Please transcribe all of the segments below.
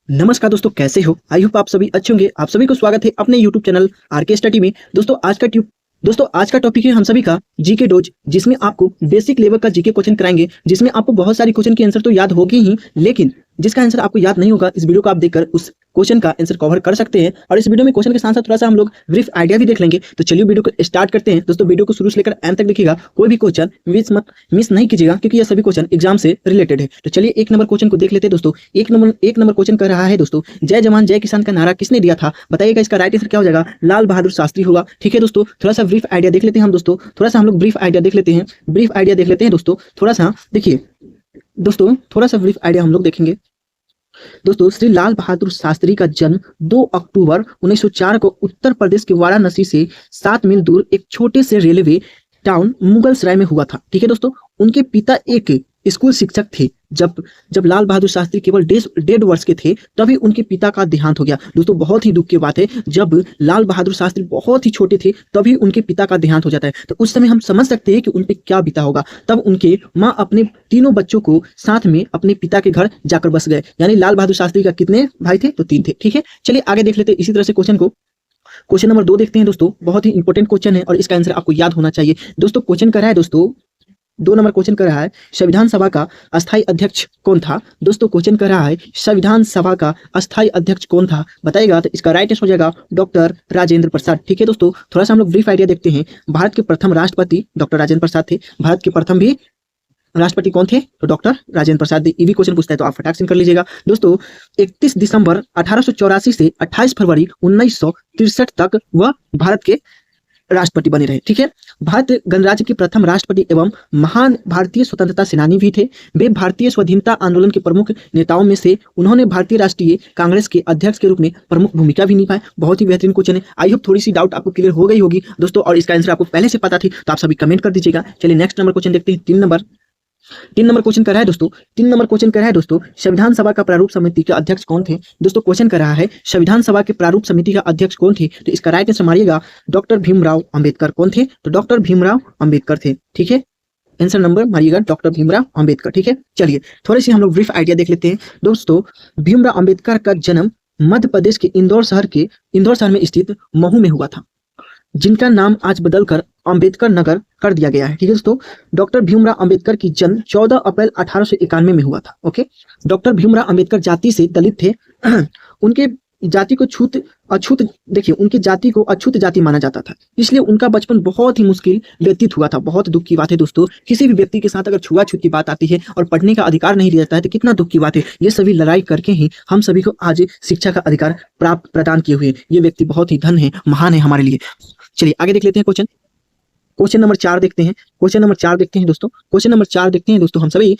नमस्कार दोस्तों, कैसे हो? आई होप आप सभी अच्छे होंगे। आप सभी को स्वागत है अपने YouTube चैनल आरके स्टडी में। दोस्तों आज का टॉपिक है हम सभी का जीके डोज, जिसमें आपको बेसिक लेवल का जीके क्वेश्चन कराएंगे, जिसमें आपको बहुत सारी क्वेश्चन के आंसर तो याद होगी ही, लेकिन जिसका आंसर आपको याद नहीं होगा, इस वीडियो को आप देखकर उस क्वेश्चन का आंसर कवर कर सकते हैं। और इस वीडियो में क्वेश्चन के साथ साथ थोड़ा सा हम लोग ब्रीफ आइडिया भी देख लेंगे। तो चलिए वीडियो को स्टार्ट करते हैं। दोस्तों वीडियो को शुरू से लेकर एंड तक देखिएगा, कोई भी क्वेश्चन मिस नहीं कीजिएगा, क्योंकि ये सभी क्वेश्चन एग्जाम से रिलेटेड है। तो चलिए एक नंबर क्वेश्चन को देख लेते हैं। दोस्तों एक नंबर क्वेश्चन कर रहा है दोस्तों, जय जवान जय किसान का नारा किसने दिया था? बताइएगा। इसका राइट आंसर क्या हो जाएगा? लाल बहादुर शास्त्री होगा। ठीक है दोस्तों, थोड़ा सा ब्रीफ आइडिया देख लेते हैं हम दोस्तों। थोड़ा सा हम लोग ब्रीफ आइडिया देख लेते हैं दोस्तों। थोड़ा सा देखिए दोस्तों, थोड़ा सा ब्रीफ आइडिया हम लोग देखेंगे। दोस्तों श्री लाल बहादुर शास्त्री का जन्म 2 अक्टूबर 1904 को उत्तर प्रदेश के वाराणसी से 7 मील दूर एक छोटे से रेलवे टाउन मुगलसराय में हुआ था। ठीक है दोस्तों, उनके पिता एक स्कूल शिक्षक थे। जब जब लाल बहादुर शास्त्री केवल 1.5 वर्ष के थे, तभी उनके पिता का देहांत हो गया। दोस्तों बहुत ही दुख की बात है, जब लाल बहादुर शास्त्री बहुत ही छोटे थे तभी उनके पिता का देहांत हो जाता है। तो उस समय हम समझ सकते हैं कि उन पे क्या बीता होगा। तब उनके माँ अपने तीनों बच्चों को साथ में अपने पिता के घर जाकर बस गए। यानी लाल बहादुर शास्त्री का कितने भाई थे? तो 3 थे। ठीक है, चलिए आगे देख लेते हैं इसी तरह से क्वेश्चन को। क्वेश्चन नंबर 2 देखते हैं दोस्तों। बहुत ही इंपॉर्टेंट क्वेश्चन है और इसका आंसर आपको याद होना चाहिए। दोस्तों क्वेश्चन कर रहा है दोस्तों, 2 नंबर क्वेश्चन कर रहा है, संविधान सभा का अस्थायी अध्यक्ष कौन था? दोस्तों क्वेश्चन कर रहा है, संविधान सभा का अस्थायी अध्यक्ष कौन था? बताइएगा। तो इसका राइट आंसर हो जाएगा डॉक्टर राजेंद्र प्रसाद। ठीक है दोस्तों, थोड़ा सा हम लोग ब्रीफ आइडिया देखते हैं। भारत के प्रथम राष्ट्रपति डॉक्टर राजेंद्र प्रसाद थे। भारत के प्रथम भी राष्ट्रपति कौन थे? तो डॉक्टर राजेंद्र प्रसाद। ये भी क्वेश्चन पूछता है तो आप फटाक से कर लीजिएगा। दोस्तों 31 दिसंबर 1884 से 28 फरवरी 1963 तक वह भारत के राष्ट्रपति बने रहे। ठीक है, भारत गणराज्य के प्रथम राष्ट्रपति एवं महान भारतीय स्वतंत्रता सेनानी भी थे। वे भारतीय स्वाधीनता आंदोलन के प्रमुख नेताओं में से उन्होंने भारतीय राष्ट्रीय कांग्रेस के अध्यक्ष के रूप में प्रमुख भूमिका भी निभाई। बहुत ही बेहतरीन क्वेश्चन है। आई होप थोड़ी सी डाउट आपको क्लियर हो गई होगी दोस्तों, और इसका आंसर आपको पहले से पता थी तो आप सभी कमेंट कर दीजिएगा। चलिए नेक्स्ट नंबर क्वेश्चन देखते हैं। 3 नंबर क्वेश्चन कर रहा है दोस्तों। 3 नंबर क्वेश्चन कर रहा है दोस्तों, संविधान सभा का प्रारूप समिति के अध्यक्ष कौन थे? दोस्तों क्वेश्चन कर रहा है, संविधान सभा के प्रारूप समिति का अध्यक्ष कौन थे? तो इसका राइट आंसर मारिएगा, डॉक्टर भीमराव अंबेडकर। कौन थे? तो डॉक्टर भीमराव अंबेडकर थे। ठीक है, आंसर नंबर मारिएगा डॉक्टर भीमराव अंबेडकर। ठीक है, चलिए थोड़ी सी हम लोग ब्रीफ आइडिया देख लेते हैं। दोस्तों भीमराव अंबेडकर का जन्म मध्य प्रदेश के इंदौर शहर में स्थित महू में हुआ था, जिनका नाम आज बदलकर अंबेडकर नगर कर दिया गया है। ठीक है दोस्तों, डॉक्टर भीमराव अंबेडकर की जन्म 14 अप्रैल 1891 में हुआ था। ओके, डॉक्टर भीमराव अंबेडकर जाति से दलित थे। उनके जाति को अछूत देखिए, उनकी जाति को अछूत जाति माना जाता था, इसलिए उनका बचपन बहुत ही मुश्किल व्यतीत हुआ था। बहुत दुख की बात है दोस्तों, किसी भी व्यक्ति के साथ अगर छुआछूत की बात आती है और पढ़ने का अधिकार नहीं दिया जाता है तो कितना दुख की बात है। ये सभी लड़ाई करके ही हम सभी को आज शिक्षा का अधिकार प्राप्त प्रदान किए हुए। ये व्यक्ति बहुत ही धन है, महान है हमारे लिए। चलिए आगे देख लेते हैं क्वेश्चन नंबर 4 देखते हैं। क्वेश्चन नंबर 4 देखते हैं दोस्तों। क्वेश्चन नंबर 4 देखते हैं दोस्तों। हम सभी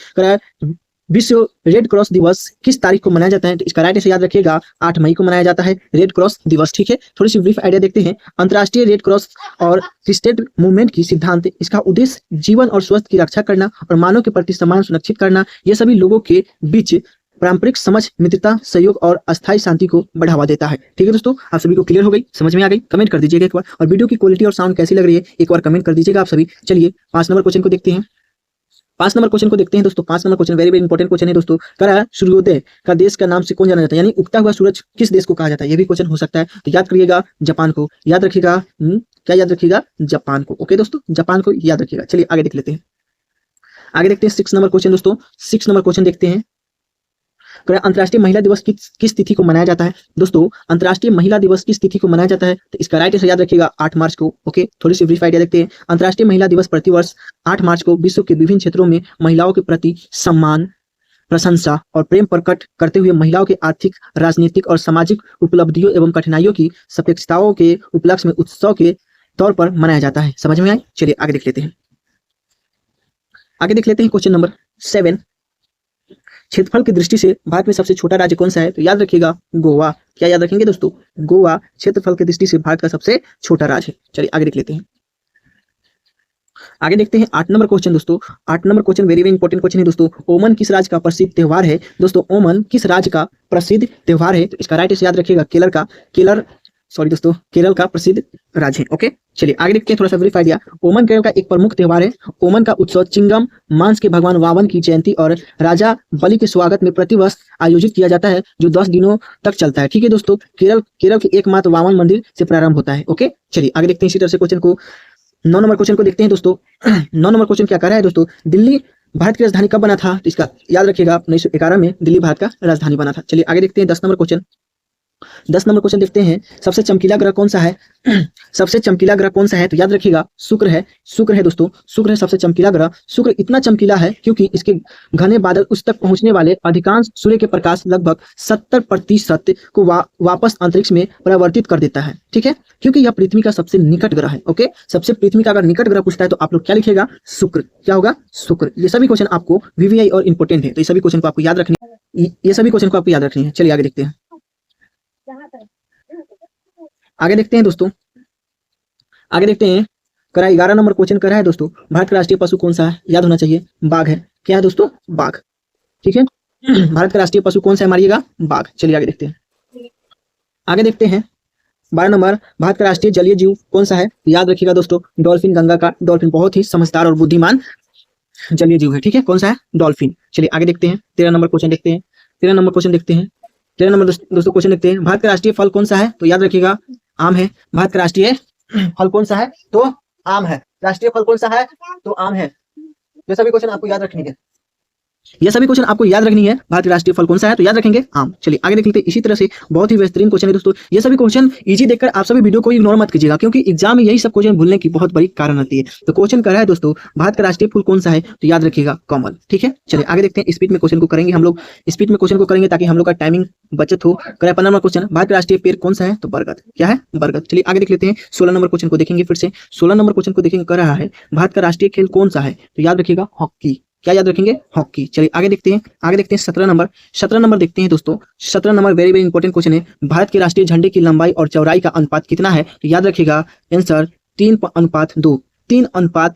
विश्व रेड क्रॉस दिवस किस तारीख को मनाया जाता है? तो इसका राइट आंसर याद रखिएगा, 8 मई को मनाया जाता है रेड क्रॉस दिवस। ठीक है, थोड़ी सी ब्रीफ आइडिया देखते हैं। अंतर्राष्ट्रीय रेड क्रॉस और क्रिस्टेड मूवमेंट की सिद्धांत, इसका उद्देश्य जीवन और स्वास्थ्य की रक्षा करना और मानव के प्रति सम्मान सुनिश्चित करना। ये सभी लोगों के बीच पारंपरिक समझ, मित्रता, सहयोग और अस्थायी शांति को बढ़ावा देता है। ठीक है दोस्तों, आप सभी को क्लियर हो गई, समझ में आ गई? कमेंट कर दीजिएगा एक बार, और वीडियो की क्वालिटी और साउंड कैसी लग रही है एक बार कमेंट कर दीजिएगा आप सभी। चलिए 5 नंबर क्वेश्चन को देखते हैं। 5 नंबर क्वेश्चन को देखते हैं दोस्तों। 5 number question very important question है दोस्तों। कह रहा है, सूर्योदय का देश का नाम से कौन जाना जाता है? यानी उगता हुआ सूरज किस देश को कहा जाता है? ये भी क्वेश्चन हो सकता है, तो याद करिएगा जापान को। याद रखिएगा क्या याद रखिएगा? जापान को। ओके दोस्तों, जापान को याद रखिएगा। चलिए आगे देख लेते हैं। आगे देखते हैं 6 नंबर क्वेश्चन दोस्तों। 6 नंबर क्वेश्चन देखते हैं। अंतर्राष्ट्रीय महिला दिवस किस तिथि को मनाया जाता है? दोस्तों अंतर्राष्ट्रीय महिला दिवस किस तिथि को मनाया जाता है? तो इसका राइट आंसर याद रखिएगा, 8 मार्च को। ओके, थोड़ी सी ब्रीफ आइडिया देखते हैं। अंतर्राष्ट्रीय महिला दिवस प्रतिवर्ष 8 मार्च को विश्व के विभिन्न क्षेत्रों में महिलाओं के प्रति सम्मान, प्रशंसा और प्रेम प्रकट करते हुए महिलाओं के आर्थिक, राजनीतिक और सामाजिक उपलब्धियों एवं कठिनाइयों की सापेक्षताओं के उपलक्ष्य में उत्सव के तौर पर मनाया जाता है। समझ में आई? चलिए आगे देख लेते हैं। आगे देख लेते हैं क्वेश्चन नंबर 7। क्षेत्रफल की दृष्टि से भारत में सबसे छोटा राज्य कौन सा है? तो याद रखिएगा गोवा। क्या याद रखेंगे दोस्तों? गोवा क्षेत्रफल की दृष्टि से भारत का सबसे छोटा राज्य है। चलिए आगे देख लेते हैं। आगे देखते हैं 8 नंबर क्वेश्चन दोस्तों। 8 number question very important question है दोस्तों। ओमन किस राज्य का प्रसिद्ध त्योहार है? दोस्तों ओमन किस राज्य का प्रसिद्ध त्योहार है? तो इसका राइट आंसर याद रखिएगा, केरल का। केरल सॉरी दोस्तों, केरल का प्रसिद्ध राज्य है। ओके, चलिए आगे देखते हैं, थोड़ा सा ब्रीफ आइडिया। ओमन केरल का एक प्रमुख त्योहार है। ओमन का उत्सव चिंगम मांस के भगवान वावन की जयंती और राजा बलि के स्वागत में प्रतिवर्ष आयोजित किया जाता है, जो 10 दिनों तक चलता है। ठीक है दोस्तों, केरल के एकमात्र वावन मंदिर से प्रारंभ होता है। ओके, चलिए आगे देखते हैं इसी तरह से क्वेश्चन को। 9 नंबर क्वेश्चन को देखते हैं दोस्तों। 9 नंबर क्वेश्चन क्या कह रहा है दोस्तों, दिल्ली भारत की राजधानी कब बना था? तो इसका याद रखिएगा, 1911 में दिल्ली भारत का राजधानी बना था। चलिए आगे देखते हैं 10 नंबर क्वेश्चन। 10 नंबर क्वेश्चन देखते हैं, सबसे चमकीला ग्रह कौन सा है? सबसे चमकीला ग्रह कौन सा है? तो याद रखिएगा शुक्र है। शुक्र है दोस्तों, शुक्र है सबसे चमकीला ग्रह। शुक्र इतना चमकीला है क्योंकि इसके घने बादल उस तक पहुंचने वाले अधिकांश सूर्य के प्रकाश लगभग 70% को वापस अंतरिक्ष में परावर्तित कर देता है। ठीक है, क्योंकि यह पृथ्वी का सबसे निकट ग्रह है। ओके, सबसे पृथ्वी का अगर निकट ग्रह पूछता है तो आप लोग क्या लिखेगा? शुक्र। क्या होगा? शुक्र। ये सभी क्वेश्चन आपको वीवीआई और इंपोर्टेंट है, तो ये सभी क्वेश्चन को आपको याद रखनी है। ये सभी क्वेश्चन को आपको याद रखनी है। चलिए आगे देखते हैं। आगे देखते हैं दोस्तों, आगे देखते हैं, करा 11 नंबर क्वेश्चन कर रहा है दोस्तों, भारत का राष्ट्रीय पशु कौन सा है? याद होना चाहिए, बाघ है। क्या है दोस्तों? बाघ। ठीक है, भारत का राष्ट्रीय पशु कौन सा है? मारिएगा, बाघ। चलिए आगे देखते हैं। आगे देखते हैं 12 नंबर, भारत का राष्ट्रीय जलीय जीव कौन सा है? याद रखिएगा दोस्तों, डॉल्फिन। गंगा का डॉल्फिन बहुत ही समझदार और बुद्धिमान जलीय जीव है। ठीक है, कौन सा है? डॉल्फिन। चलिए आगे देखते हैं 13 नंबर क्वेश्चन देखते हैं। 13 नंबर क्वेश्चन देखते हैं। 13 नंबर दोस्तों क्वेश्चन देखते हैं, भारत का राष्ट्रीय फल कौन सा है? तो याद रखिएगा, आम है। भारत का राष्ट्रीय फल कौन सा है? तो आम है। राष्ट्रीय फल कौन सा है? तो आम है। ये सभी क्वेश्चन आपको याद रखनी है। ये सभी क्वेश्चन आपको याद रखनी है। भारत का राष्ट्रीय फल कौन सा है? तो याद रखेंगे, आम। चलिए आगे देख लेते हैं। इसी तरह से बहुत ही बेहतरीन क्वेश्चन है दोस्तों। ये सभी क्वेश्चन इजी देखकर आप सभी वीडियो को इग्नोर मत कीजिएगा, क्योंकि एग्जाम में यही सब क्वेश्चन भूलने की बहुत बड़ी कारण होती है। तो क्वेश्चन कर रहा है दोस्तों, भारत का राष्ट्रीय फूल कौन सा है? तो याद रखिएगा, कमल। ठीक है, चलिए आगे देखते हैं। स्पीड में क्वेश्चन को करेंगे हम लोग, स्पीड में क्वेश्चन को करेंगे ताकि हम लोग का टाइमिंग बचत हो। करें 15 नंबर क्वेश्चन, भारत का राष्ट्रीय पेड़ कौन सा है? तो बरगद। क्या है? बरगद। चलिए आगे देख लेते हैं। 16 नंबर क्वेश्चन को देखेंगे फिर से। 16 नंबर क्वेश्चन को देखेंगे, कर रहा है भारत का राष्ट्रीय खेल कौन सा है? तो याद रखिएगा, हॉकी। क्या याद रखेंगे? हॉकी। चलिए आगे देखते हैं। आगे देखते हैं 17 नंबर। 17 नंबर देखते हैं दोस्तों। 17 number very very important question है, भारत के राष्ट्रीय झंडे की लंबाई और चौड़ाई का अनुपात कितना है? तो याद रखिएगा, आंसर 3:2। 3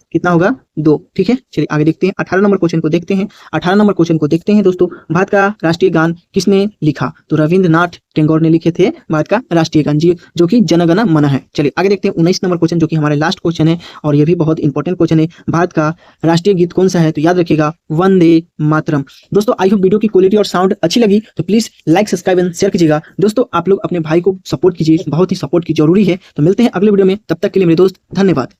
कितना होगा? 2। ठीक है, चलिए आगे देखते हैं। 18 नंबर क्वेश्चन को देखते हैं। 18 नंबर क्वेश्चन को देखते हैं दोस्तों, भारत का राष्ट्रीय गान किसने लिखा? तो रविंद्रनाथ टैगोर ने लिखे थे भारत का राष्ट्रीय गान, जी, जो कि जन गण मन है। चलिए आगे देखते हैं 19 नंबर क्वेश्चन, जो कि हमारे लास्ट क्वेश्चन है और ये भी बहुत इंपॉर्टेंट क्वेश्चन है, भारत का राष्ट्रीय गीत कौन सा है? तो याद रखिएगा, वंदे मातरम। दोस्तों आई होप वीडियो की क्वालिटी और साउंड अच्छी लगी तो please like, subscribe and share कीजिएगा। दोस्तों आप लोग अपने भाई को सपोर्ट कीजिए, बहुत ही सपोर्ट की जरूरी है। तो मिलते हैं अगले वीडियो में, तब तक के लिए मेरे दोस्त, धन्यवाद।